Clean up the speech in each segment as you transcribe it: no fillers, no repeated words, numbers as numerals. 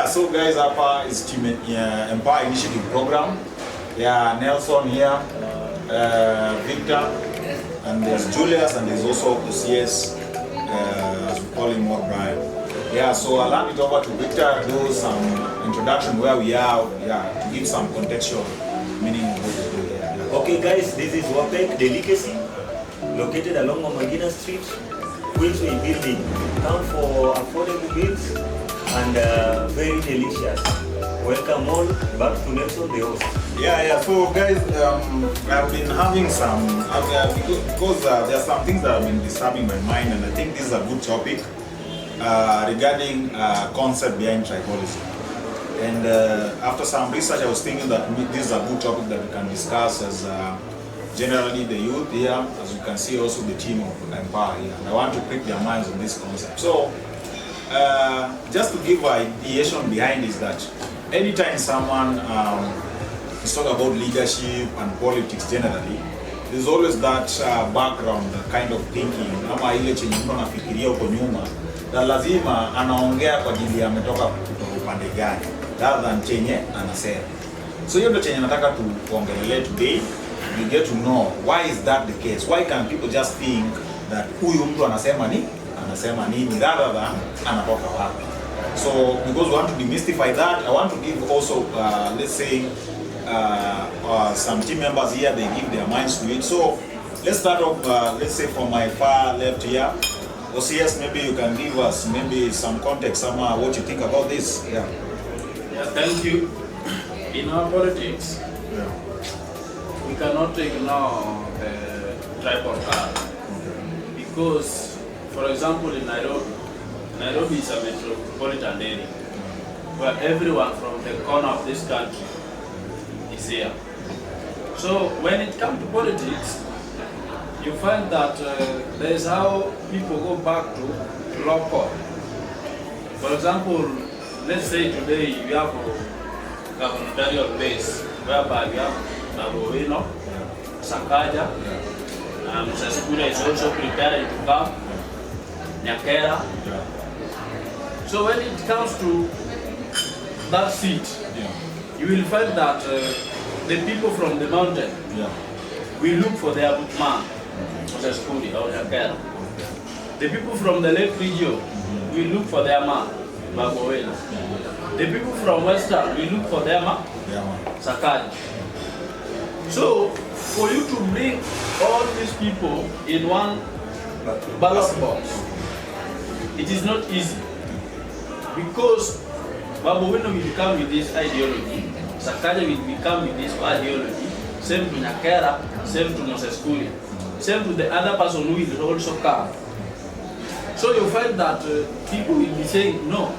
Yeah, so guys, hapa is Team Empower Initiative Program. Yeah, Nelson here, Victor, and there's Julius, and there's also OCS, as we call him, Brian. Yeah, so I'll hand it over to Victor to do some introduction where we are, to give some contextual meaning of what we do here. Yeah. Okay guys, this is Wapek Delicacy, located along Omagina Street, Queensway building, known for affordable meals and very delicious. Welcome all back to Nelson the host. Yeah, so guys, I've been having some, because there are some things that have been disturbing my mind, and I think this is a good topic regarding concept behind tribalism. And after some research, I was thinking that this is a good topic that we can discuss as generally the youth here, as you can see also the team of Empower here. And I want to prick their minds on this concept. So, just to give an ideation behind is that anytime someone is talking about leadership and politics generally, there's always that background, that kind of thinking, ama ile chenye mtu anafikiria huko nyuma, na lazima anaongea kwa ajili ya ametoka kutoka upande gani, rather than chenye anasema. So hiyo ndio chenye nataka tuongelee today. We get to know why is that the case? Why can people just think that huyu mtu anasema nini rather than anatoka wapi? So because we want to demystify that, I want to give also let's say some team members here, they give their minds to it. So let's start off let's say from my far left here. OCS, maybe you can give us maybe some context, some what you think about this. Yeah, thank you. In our politics, we cannot ignore the tribal card, because, for example, in Nairobi is a metropolitan area where everyone from the corner of this country is here. So when it comes to politics, you find that there is how people go back to local. For example, let's say today you have a gubernatorial base whereby you have Nagowino, Sakaja, Musasukura is also preparing to come, Nyakera. So when it comes to that seat, you will find that the people from the mountain will look for their man, Musasukuri or Nyakera. The people from the lake region will look for their man, Bagowena. The people from Western will look for their man, Sakaja. So, for you to bring all these people in one ballot box, it is not easy, because Babowino will come with this ideology, Sakaja will become with this ideology, same to Nyakera, same to Musasukuri, same to the other person who will also come. So you find that people will be saying, no,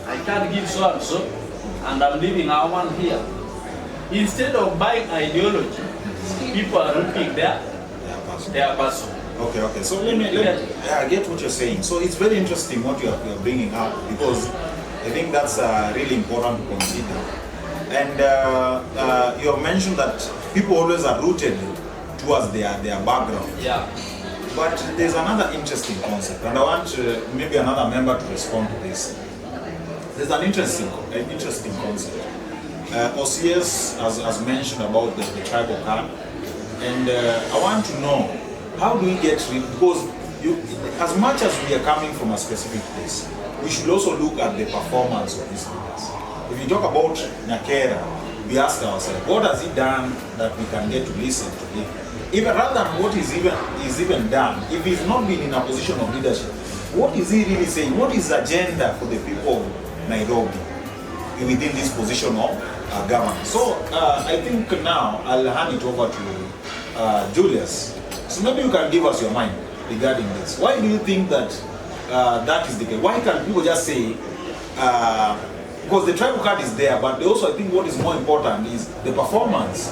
I can't give so and so, and I'm leaving our one here. Instead of buying ideology, people are looking their person. Okay. So I get what you're saying. So it's very interesting what you're bringing up, because I think that's really important to consider. And you have mentioned that people always are rooted towards their background. Yeah. But there's another interesting concept, and I want maybe another member to respond to this. There's an interesting concept. OCS has mentioned about the tribal card, and I want to know, how do we get rid, because as much as we are coming from a specific place, we should also look at the performance of these leaders. If you talk about Nyakera, we ask ourselves, what has he done that we can get to listen to him? Even rather than what is even done, if he's not been in a position of leadership, what is he really saying? What is the agenda for the people of Nairobi within this position of government? So I think now I'll hand it over to Julius. So maybe you can give us your mind regarding this. Why do you think that that is the case? Why can't people just say, because the tribal card is there, but also I think what is more important is the performance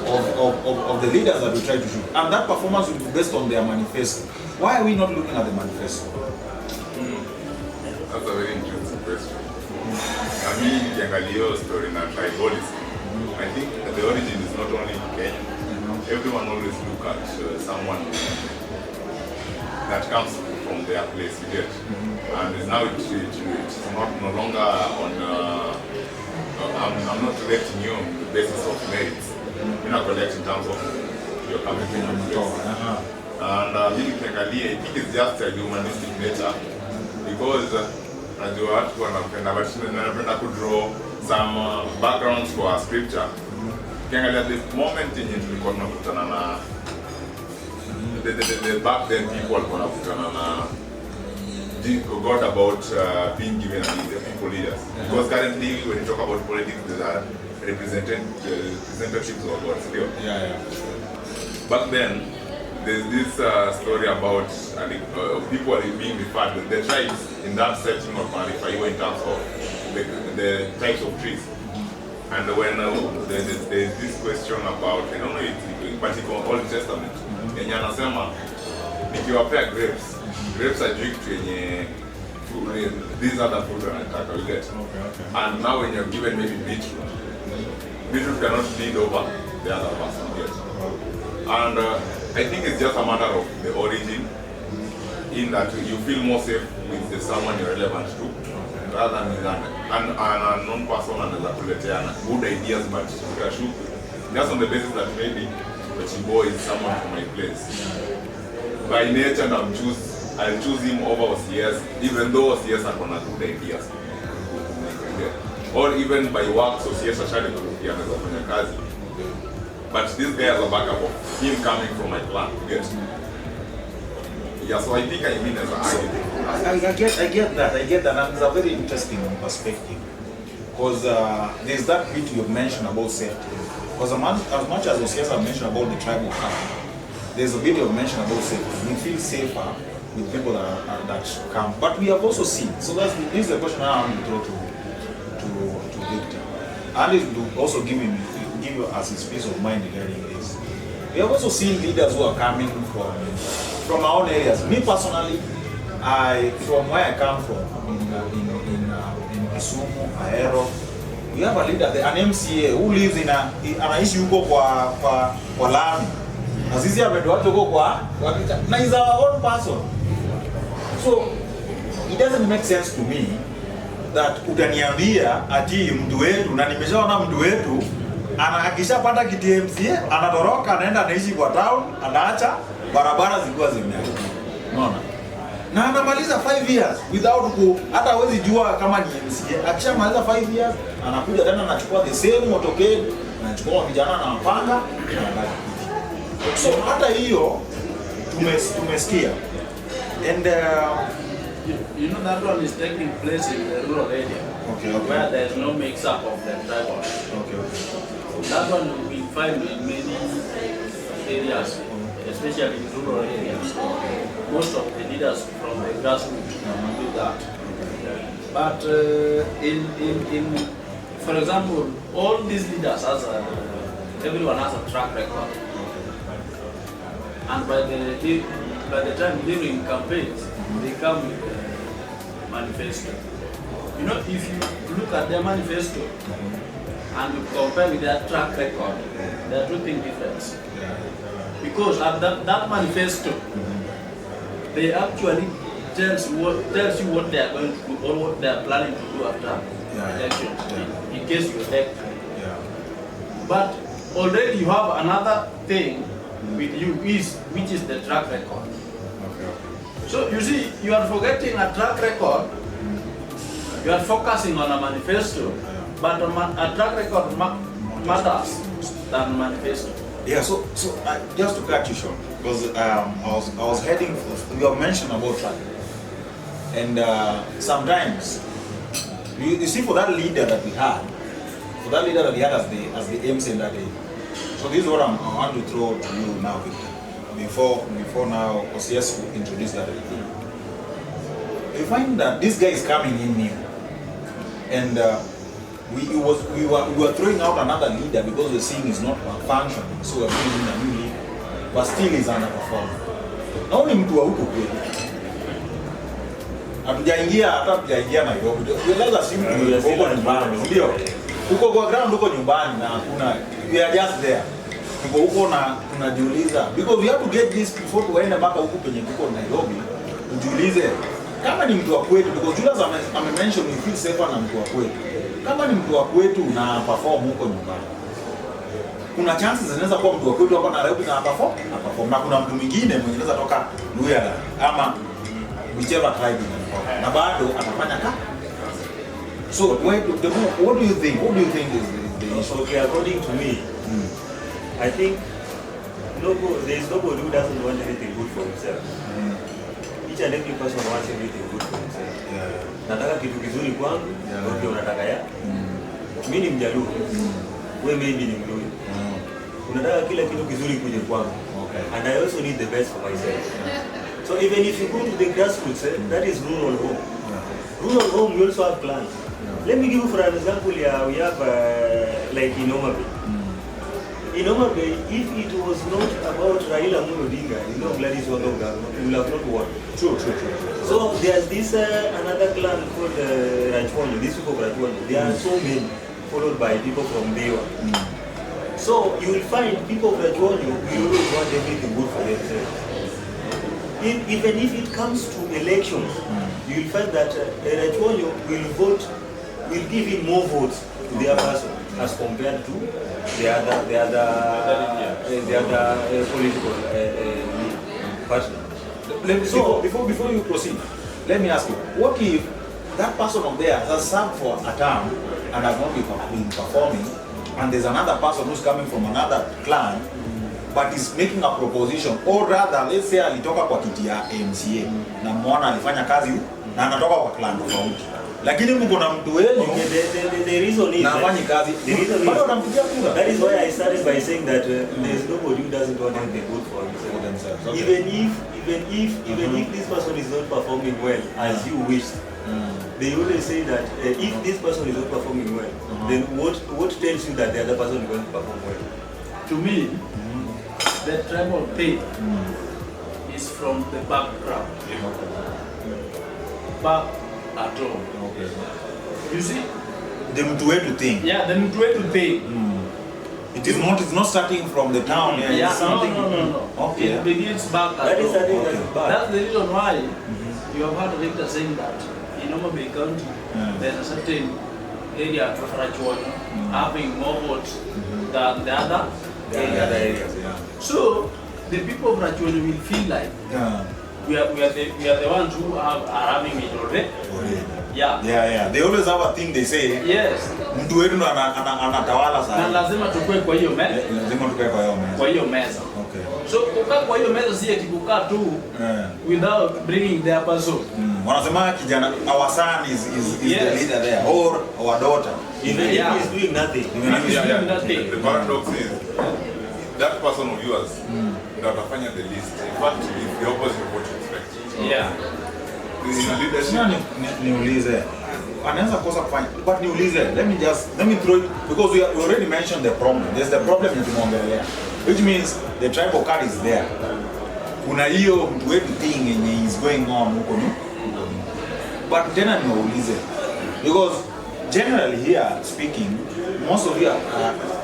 of the leaders that we try to shoot, and that performance will be based on their manifesto. Why are we not looking at the manifesto? That's a very interesting question. I mean, the story na tribalism, I think that the origin is not only in Kenya. Everyone always look at someone that comes from their place, you get. And now it's not no longer on, I'm not collecting you on the basis of merits. We're not collecting in terms of your coming from your place. And I think it's just a humanistic nature, because as you are to understand, draw some backgrounds for our scripture. At the moment in the back then people got about being given people leaders. Because currently when you talk about politics, there are representatives of God still. Back then, there's this story about people being referred to the tribes in that setting of Marifa in terms of the types of trees. And when there's this question about, I don't know if it's particular Old Testament, yenye anasema nikiwapea grapes are due to these other fruits that you get. And now when you're given maybe beetroot cannot lead over the other person, yes. And I think it's just a matter of the origin, in that you feel more safe with the someone you're relevant to, rather than an unknown person and good ideas, but just on the basis that maybe the Chibo is someone from my place. By nature, I'll choose him over OCS, even though OCS are gonna good ideas. Or even by work, OCS are trying to be another kazi. But this guy has a backup of him coming from my plan. Yeah, so I think I mean as I get that, and it's a very interesting perspective. Because there's that bit you mentioned about safety. Because as much as OCS have mentioned about the tribal camp, there's a bit you mentioned about safety. We feel safer with people that come. But we have also seen, so this is the question I want to throw to Victor. And it will also give you as his peace of mind regarding this. We have also seen leaders who are coming from our own areas. Me personally, from where I come from, in Kisumu, Ahero, we have a leader, an MCA who lives anaishi huko kwa Lami. Na sisi ametuacha huko na he's our own person. So it doesn't make sense to me that utaniambia ati mtu wetu, na nimeshaona mtu wetu akishapata kiti MCA anatoroka anaenda anaishi kwa town, anaacha barabara zilikuwa zimeharibika. Unaona? Na anamaliza 5 years without hata hawezi jua kama ni MCA. Akishamaliza 5 years anakuja tena anachukua the same motorcade, anachukua vijana na mpanga. So hata hiyo tumesikia. And you know that one is taking place in the rural area, where there is no mix-up of the tribal. That one we find in many areas, especially in rural areas. Most of the leaders from the grassroots do that. But for example, all these leaders everyone has a track record. And by the time during campaigns, they come with a manifesto. You know, if you look at their manifesto and you compare with their track record, there are two things different. Because at that manifesto, they actually tells you what they are going to do or what they are planning to do after elections, in case you elect. But already you have another thing with you, which is the track record. So you see, you are forgetting a track record, you are focusing on a manifesto, but a track record matters than manifesto. Yeah, so just to cut you short, because I was heading, you have mentioned about track, and sometimes, you see, for that leader that we had, as the MC in that day. So this is what I want to throw to you now, Victor. Before now, OCS will introduce that again. We find that this guy is coming in new, and we were throwing out another leader because we're seeing is not functioning, so we're bringing in a new leader, but still is underperforming. Na ni mtu wa huko kweli. Hatujaingia Nairobi. Lazima simu huko nyumbani, ndio. Uko kwa ground huko nyumbani na hakuna, we are just there. Tuko huko na tunajiuliza because we have to get this before tuende mpaka huko penye tuko Nairobi. ujiulize kama ni mtu wa kwetu, because Julius ame-mention we feel safer na mtu wa kwetu. Kama ni mtu wa kwetu na perform huko nyumbani, kuna chances zinaweza kuwa mtu wa kwetu hapa na Nairobi na perform, na kuna mtu mwingine mwenye anaweza toka Luya ama whichever tribe na bado atafanya kazi. So what do you think? What do you think is the issue? Okay, according to me, I think there is nobody who doesn't want anything good for himself. Each and every person wants everything good for himself. Nataka kitu kizuri kwangu, ndio unataka ya. Mimi ni Mjaluo, wewe maybe ni Mluya. Unataka kila kitu kizuri kuje kwangu. And I also need the best for myself. So even if you go to the grassroots, that is rural home. Rural home, we also have clans. Let me give you for an example here, we have like in Homa Bay. In Homa Bay, if it was not about Raila Amolo Odinga, Gladys Wanga, we will have not won. True. So there's this another clan called Rajwani, these people of Rajwani. There are so many, followed by people from Dewa. So you will find people of Rajwani will always want everything good for themselves. Even if it comes to elections, you will find that Rajwani will give in more votes to their person as compared to the other political partner. Before you proceed, let me ask you, what if that person up there has served for a term and has not been performing, and there's another person who's coming from another clan but is making a proposition, or rather let's say alitoka kwa kiti ya MCA na mwana alifanya kazi na anatoka kwa clan tofauti, lakini mko na mtu wenu the reason is kazi bado anampigia kura. That is why I started by saying that there is nobody who doesn't want anything good for themselves. Okay. Even if this person is not performing well as you wish, they always say that if this person is not performing well, then what tells you that the other person is going to perform well? To me, the tribal pay is from the background. Back at all. Okay. You see? The mtu wetu thing. Yeah, the mtu wetu thing. It's not starting from the town. Yeah, something. No. Okay. It begins back at That is all. something that is bad. That's the reason why you have heard Victor saying that in Homa Bay County, there's a certain area of Rajwani having more votes than the other areas. So the people of Rajwani will feel like we are the ones who are having it already. Yeah. They always have a thing they say. Yes. Mtu wetu anatawala sana. Na lazima tukue kwa hiyo meza. Lazima tukue kwa hiyo meza. Kwa hiyo meza. Okay. So kukaa kwa hiyo meza si eti kukaa tu without bringing their person. Wanasema kijana our son is the leader there, or our daughter. Even if he is doing nothing. Nothing. The paradox is that person of yours that atafanya the list. In fact, if the opposite of what you expect. Yeah. Niulize. Anaweza kosa kufanya. But niulize. Let me throw it, because we already mentioned the problem. There's the problem in tumeongelea, which means the tribal card is there. Kuna hiyo mtu wetu thing yenye is going on huko ni. But tena niulize, because generally here speaking,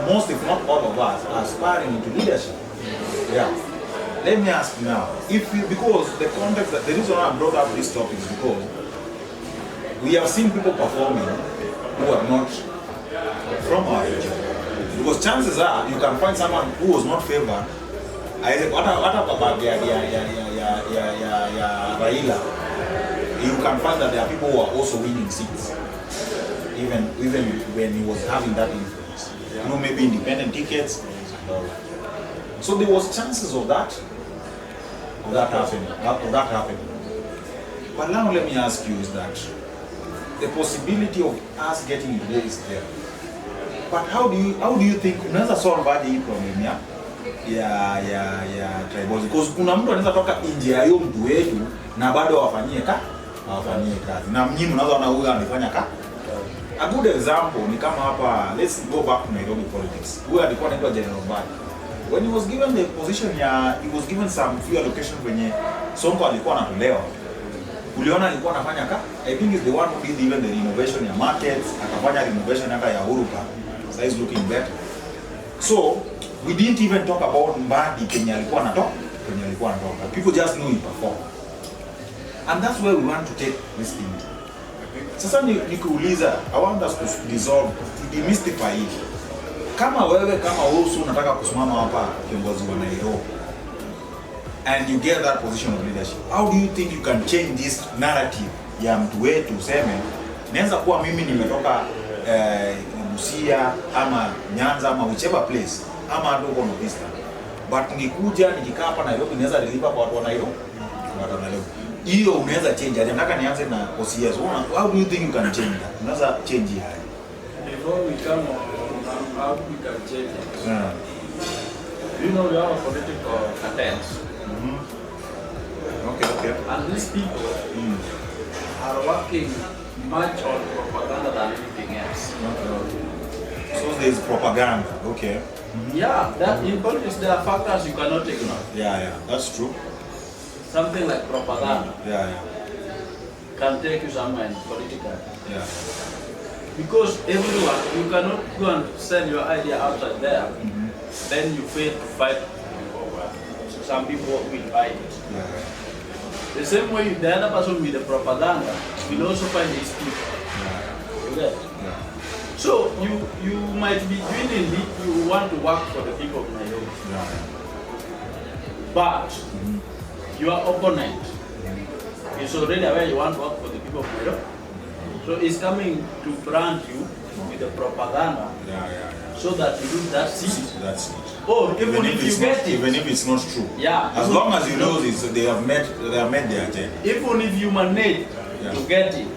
most if not all of us are aspiring into leadership. Yeah. Let me ask you now, because the context, the reason why I brought up this topic is because we have seen people performing who are not from our region. Because chances are you can find someone who was not favored. I said, what about Raila? You can find that there are people who are also winning seats, even when he was having that influence. Maybe independent tickets and all that. So there was chances of that happening. But now let me ask you, is that the possibility of us getting into there is there. But how do you think unaweza solve aje hii problem ya tribalism? Because kuna mtu anaweza toka nje ya hiyo mtu wetu na bado wafanyie kazi. Na mnyinyi mnaweza ona huyu anafanya kazi. A good example ni kama hapa, let's go back to Nairobi politics. Huyu alikuwa anaitwa General Bad. When he was given the position he was given some few allocations kwenye Sonko alikuwa anatolewa. Uliona alikuwa anafanya I think is the one who did even the renovation ya markets, akafanya renovation hata ya Urupa. So he's looking better. So we didn't even talk about Mbadi kwenye alikuwa anatoka. People just knew he performed. And that's where we want to take this thing. Sasa nikuuliza, I want us to dissolve, to demystify it. Kama wewe unataka kusimama hapa kiongozi wa Nairobi, and you get that position of leadership, how do you think you can change this narrative ya mtu wetu useme naweza kuwa mimi nimetoka Busia ama Nyanza ama whichever place ama hata uko Northeastern, but nikikuja nikikaa hapa Nairobi naweza deliver kwa watu wa Nairobi. Hiyo unaweza change. Nataka nianze na OCS. How do you think you can change that? Unaweza change hiyo. Before we come on how we can change it. You know, we have a political cartels. Okay. And these people are working much on propaganda than anything else. So there's propaganda. Okay. Yeah, that in politics there are factors you cannot ignore. Yeah, that's true. Something like propaganda can take you somewhere in political. Yeah. Because everyone, you cannot go and sell your idea outside there, then you fail to fight. So some people will buy it. Yeah. The same way the other person with the propaganda will also find his people. You get? Yeah. So you might be doing it, you want to work for the people of Nairobi. Yeah. But your opponent is already aware you want to work for the people of Nairobi. So he's coming to brand you with the propaganda so that you lose that seat. That's it. Or even if you get it. Even if it's not true. Yeah. As long as you know this, they have met their agenda. Even if you manage to get it,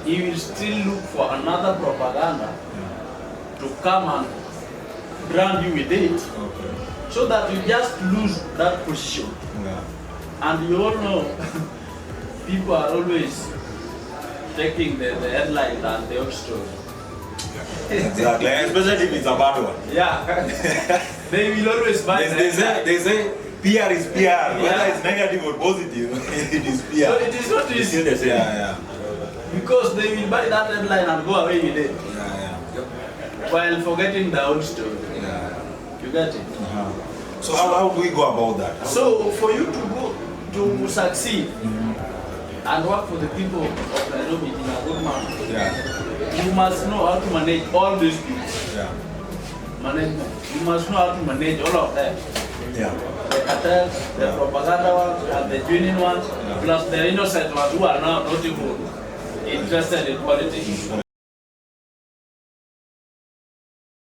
he will still look for another propaganda to come and brand you with it. Okay. So that you just lose that position. Yeah. And you all know, people are always taking the headline and the old story. Exactly. Especially if it's a bad one. Yeah. They will always buy they say PR is PR. Whether it's negative or positive, it is PR. So it is not easy. Yeah. Because they will buy that headline and go away with it. Yeah. While forgetting the old story. Yeah. You get it? So how do we go about that? So for you to succeed and work for the people of Nairobi in a good manner, you must know how to manage all these things. Yeah. Management. You must know how to manage all of them. Yeah. The cartels, the propaganda ones, and the genuine ones, plus the innocent ones who are now not even interested in politics.